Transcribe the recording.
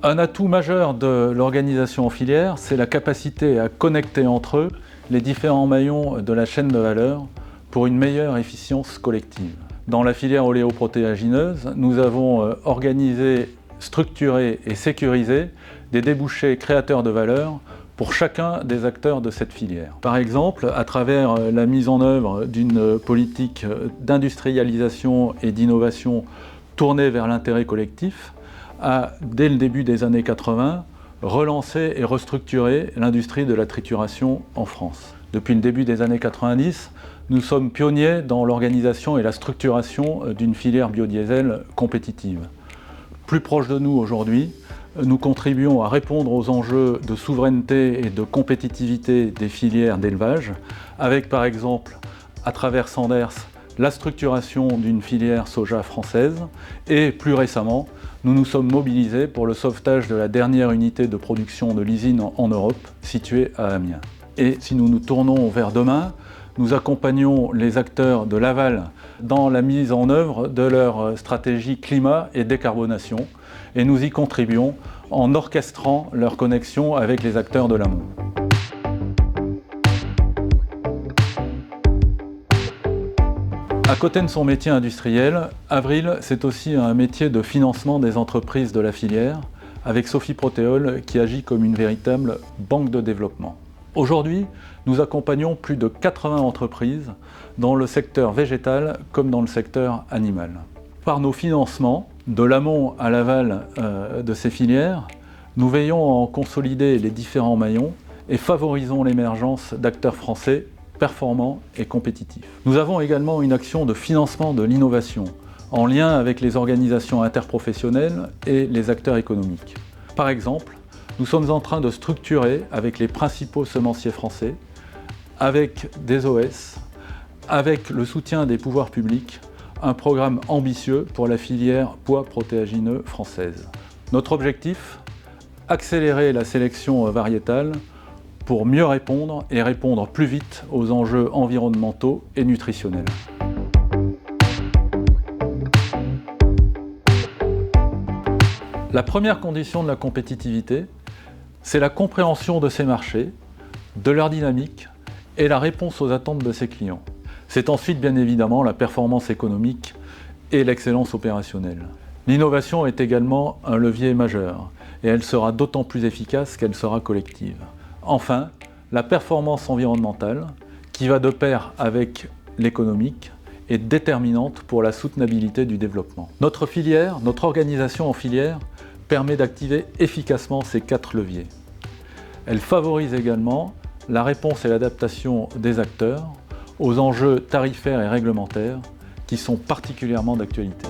Un atout majeur de l'organisation en filière, c'est la capacité à connecter entre eux les différents maillons de la chaîne de valeur pour une meilleure efficience collective. Dans la filière oléoprotéagineuse, nous avons organisé, structuré et sécurisé des débouchés créateurs de valeur pour chacun des acteurs de cette filière. Par exemple, à travers la mise en œuvre d'une politique d'industrialisation et d'innovation tournée vers l'intérêt collectif, a, dès le début des années 80, relancé et restructuré l'industrie de la trituration en France. Depuis le début des années 90, nous sommes pionniers dans l'organisation et la structuration d'une filière biodiesel compétitive. Plus proche de nous aujourd'hui, nous contribuons à répondre aux enjeux de souveraineté et de compétitivité des filières d'élevage, avec par exemple, à travers Sanders, la structuration d'une filière soja française et plus récemment, nous nous sommes mobilisés pour le sauvetage de la dernière unité de production de l'usine en Europe, située à Amiens. Et si nous nous tournons vers demain, nous accompagnons les acteurs de l'aval dans la mise en œuvre de leur stratégie climat et décarbonation et nous y contribuons en orchestrant leur connexion avec les acteurs de l'amont. À côté de son métier industriel, Avril, c'est aussi un métier de financement des entreprises de la filière, avec Sophie Protéol qui agit comme une véritable banque de développement. Aujourd'hui, nous accompagnons plus de 80 entreprises dans le secteur végétal comme dans le secteur animal. Par nos financements, de l'amont à l'aval de ces filières, nous veillons à en consolider les différents maillons et favorisons l'émergence d'acteurs français performants et compétitifs. Nous avons également une action de financement de l'innovation, en lien avec les organisations interprofessionnelles et les acteurs économiques. Par exemple, nous sommes en train de structurer avec les principaux semenciers français, avec des OS, avec le soutien des pouvoirs publics, un programme ambitieux pour la filière bois protéagineux française. Notre objectif, accélérer la sélection variétale pour mieux répondre et répondre plus vite aux enjeux environnementaux et nutritionnels. La première condition de la compétitivité, c'est la compréhension de ces marchés, de leur dynamique et la réponse aux attentes de ses clients. C'est ensuite bien évidemment la performance économique et l'excellence opérationnelle. L'innovation est également un levier majeur et elle sera d'autant plus efficace qu'elle sera collective. Enfin, la performance environnementale, qui va de pair avec l'économique, est déterminante pour la soutenabilité du développement. Notre filière, notre organisation en filière, permet d'activer efficacement ces 4 leviers. Elle favorise également la réponse et l'adaptation des acteurs aux enjeux tarifaires et réglementaires qui sont particulièrement d'actualité.